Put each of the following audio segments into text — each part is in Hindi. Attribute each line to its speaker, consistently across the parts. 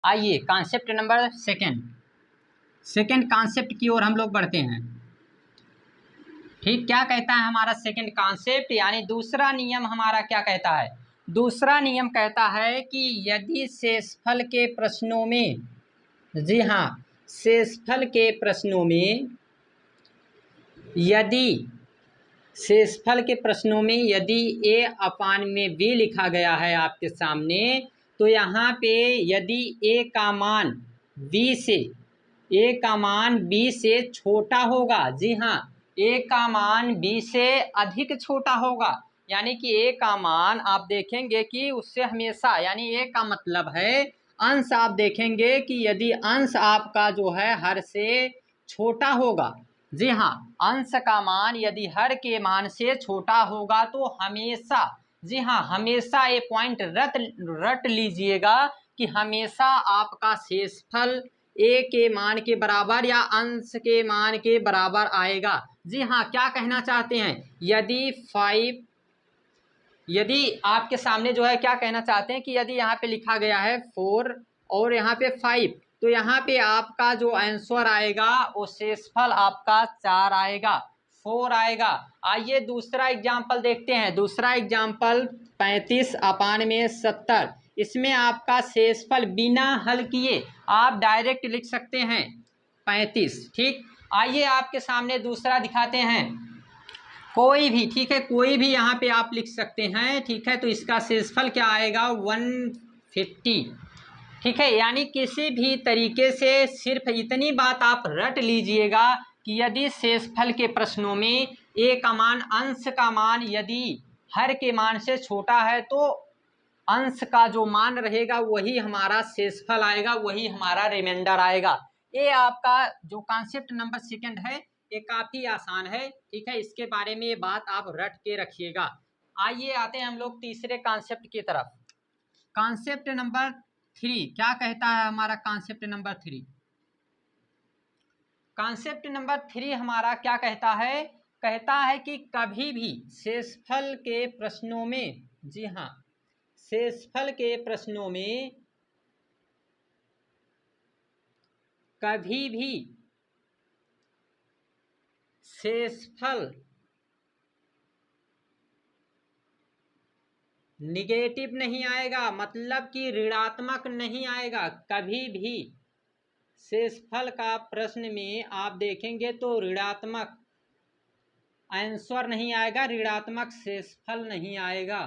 Speaker 1: आइए कॉन्सेप्ट नंबर सेकंड कॉन्सेप्ट की ओर हम लोग बढ़ते हैं। ठीक, क्या कहता है हमारा सेकंड कॉन्सेप्ट, यानी दूसरा नियम हमारा क्या कहता है? दूसरा नियम कहता है कि यदि शेषफल के प्रश्नों में, जी हाँ, शेषफल के प्रश्नों में यदि ए अपान में बी लिखा गया है आपके सामने, तो यहाँ पे यदि ए का मान बी से छोटा होगा, जी हाँ, ए का मान बी से अधिक छोटा होगा, यानी कि ए का मान आप देखेंगे कि उससे हमेशा, यानी ए का मतलब है अंश, आप देखेंगे कि यदि अंश आपका जो है हर से छोटा होगा, जी हाँ, अंश का मान यदि हर के मान से छोटा होगा तो हमेशा, जी हाँ, हमेशा ये पॉइंट रट लीजिएगा कि हमेशा आपका शेषफल ए के मान के बराबर या अंश के मान के बराबर आएगा। जी हाँ, क्या कहना चाहते हैं? यदि आपके सामने जो है क्या कहना चाहते हैं कि यदि यहाँ पे लिखा गया है 4 और यहाँ पे 5, तो यहाँ पे आपका जो आंसर आएगा वो शेषफल आपका 4 आएगा, 4 आएगा। आइए दूसरा एग्जाम्पल देखते हैं। दूसरा एग्जाम्पल 35 अपान में 70, इसमें आपका शेषफल बिना हल किए आप डायरेक्ट लिख सकते हैं 35। ठीक, आइए आपके सामने दूसरा दिखाते हैं, कोई भी, ठीक है, कोई भी यहाँ पे आप लिख सकते हैं। ठीक है, तो इसका शेषफल क्या आएगा? 150। ठीक है, यानी किसी भी तरीके से सिर्फ इतनी बात आप रट लीजिएगा कि यदि शेषफल के प्रश्नों में ए का मान, अंश का मान यदि हर के मान से छोटा है तो अंश का जो मान रहेगा वही हमारा शेषफल आएगा, वही हमारा रिमाइंडर आएगा। ये आपका जो कॉन्सेप्ट नंबर सेकंड है ये काफ़ी आसान है। ठीक है, इसके बारे में ये बात आप रट के रखिएगा। आइए आते हैं हम लोग तीसरे कॉन्सेप्ट की तरफ। कॉन्सेप्ट नंबर 3 क्या कहता है हमारा? कॉन्सेप्ट नंबर 3, कॉन्सेप्ट नंबर 3 हमारा क्या कहता है? कहता है कि कभी भी शेषफल के प्रश्नों में, जी हाँ, शेषफल के प्रश्नों में कभी भी शेषफल निगेटिव नहीं आएगा, मतलब कि ऋणात्मक नहीं आएगा। कभी भी शेषफल का प्रश्न में आप देखेंगे तो ऋणात्मक आंसर नहीं आएगा, ऋणात्मक शेषफल नहीं आएगा।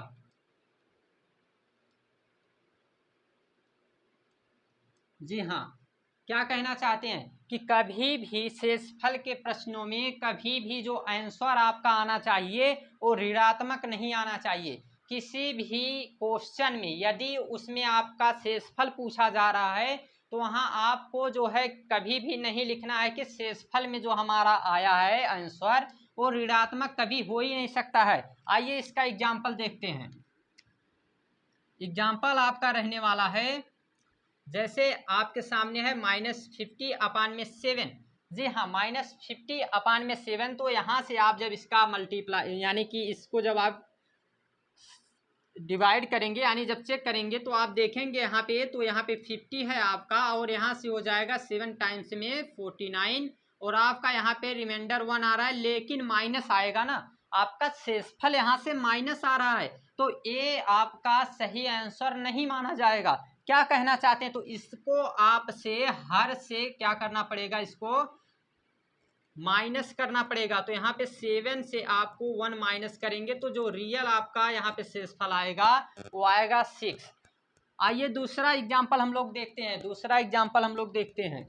Speaker 1: जी हाँ, क्या कहना चाहते हैं कि कभी भी शेषफल के प्रश्नों में कभी भी जो आंसर आपका आना चाहिए वो ऋणात्मक नहीं आना चाहिए। किसी भी क्वेश्चन में यदि उसमें आपका शेषफल पूछा जा रहा है तो वहाँ आपको जो है कभी भी नहीं लिखना है कि शेषफल में जो हमारा आया है आंसर वो ऋणात्मक कभी हो ही नहीं सकता है। आइए इसका एग्जाम्पल देखते हैं। एग्जाम्पल आपका रहने वाला है, जैसे आपके सामने है -50 अपान में 7। जी हाँ, -50 अपान में 7, तो यहाँ से आप जब इसका मल्टीप्लाई, यानी कि इसको जब आप डिवाइड करेंगे, यानी जब चेक करेंगे तो आप देखेंगे यहाँ पे, तो यहाँ पे 50 है आपका और यहाँ से हो जाएगा 7 टाइम्स में 49 और आपका यहाँ पे रिमाइंडर 1 आ रहा है, लेकिन माइनस आएगा ना, आपका शेषफल यहाँ से माइनस आ रहा है, तो ये आपका सही आंसर नहीं माना जाएगा। क्या कहना चाहते हैं? तो इसको आपसे हर से क्या करना पड़ेगा, इसको माइनस करना पड़ेगा। तो यहाँ पे 7 से आपको 1 माइनस करेंगे तो जो रियल आपका यहाँ पे शेषफल आएगा वो आएगा 6। आइए दूसरा एग्जाम्पल हम लोग देखते हैं।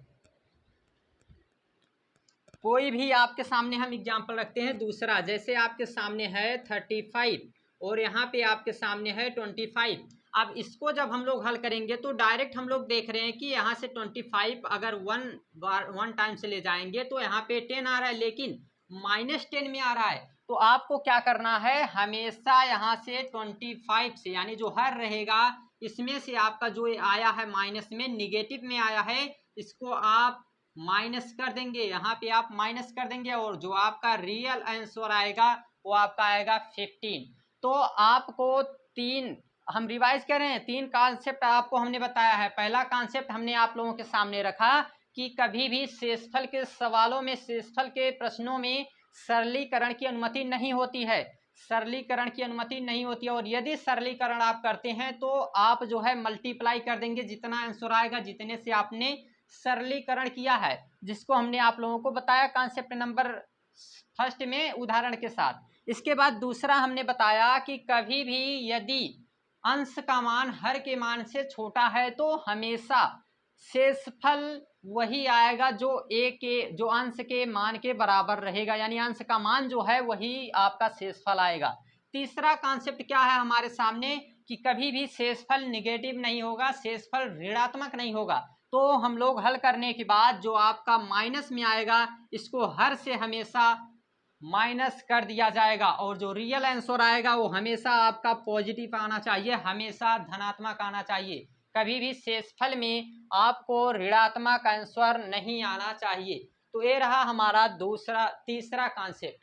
Speaker 1: कोई भी आपके सामने हम एग्जाम्पल रखते हैं दूसरा, जैसे आपके सामने है 35 और यहाँ पे आपके सामने है 25। अब इसको जब हम लोग हल करेंगे तो डायरेक्ट हम लोग देख रहे हैं कि यहाँ से 25 अगर 1 टाइम से ले जाएंगे तो यहाँ पे 10 आ रहा है, लेकिन -10 में आ रहा है। तो आपको क्या करना है, हमेशा यहाँ से 25 से, यानी जो हर रहेगा इसमें से आपका जो आया है माइनस में, निगेटिव में आया है, इसको आप माइनस कर देंगे, यहाँ पे आप माइनस कर देंगे और जो आपका रियल आंसर आएगा वो आपका आएगा 15। तो आपको 3 हम रिवाइज कर रहे हैं, 3 कॉन्सेप्ट आपको हमने बताया है। पहला कॉन्सेप्ट हमने आप लोगों के सामने रखा कि कभी भी शेषफल के सवालों में, शेषफल के प्रश्नों में सरलीकरण की अनुमति नहीं होती है, सरलीकरण की अनुमति नहीं होती है। और यदि सरलीकरण आप करते हैं तो आप जो है मल्टीप्लाई कर देंगे, जितना आंसर आएगा जितने से आपने सरलीकरण किया है, जिसको हमने आप लोगों को बताया कॉन्सेप्ट नंबर फर्स्ट में उदाहरण के साथ। इसके बाद दूसरा हमने बताया कि कभी भी यदि अंश का मान हर के मान से छोटा है तो हमेशा शेषफल वही आएगा जो ए के, जो अंश के मान के बराबर रहेगा, यानी अंश का मान जो है वही आपका शेषफल आएगा। तीसरा कॉन्सेप्ट क्या है हमारे सामने कि कभी भी शेषफल निगेटिव नहीं होगा, शेषफल ऋणात्मक नहीं होगा। तो हम लोग हल करने के बाद जो आपका माइनस में आएगा इसको हर से हमेशा माइनस कर दिया जाएगा, और जो रियल आंसर आएगा वो हमेशा आपका पॉजिटिव आना चाहिए, हमेशा धनात्मक आना चाहिए। कभी भी शेषफल में आपको ऋणात्मक आंसर नहीं आना चाहिए। तो ये रहा हमारा तीसरा कॉन्सेप्ट।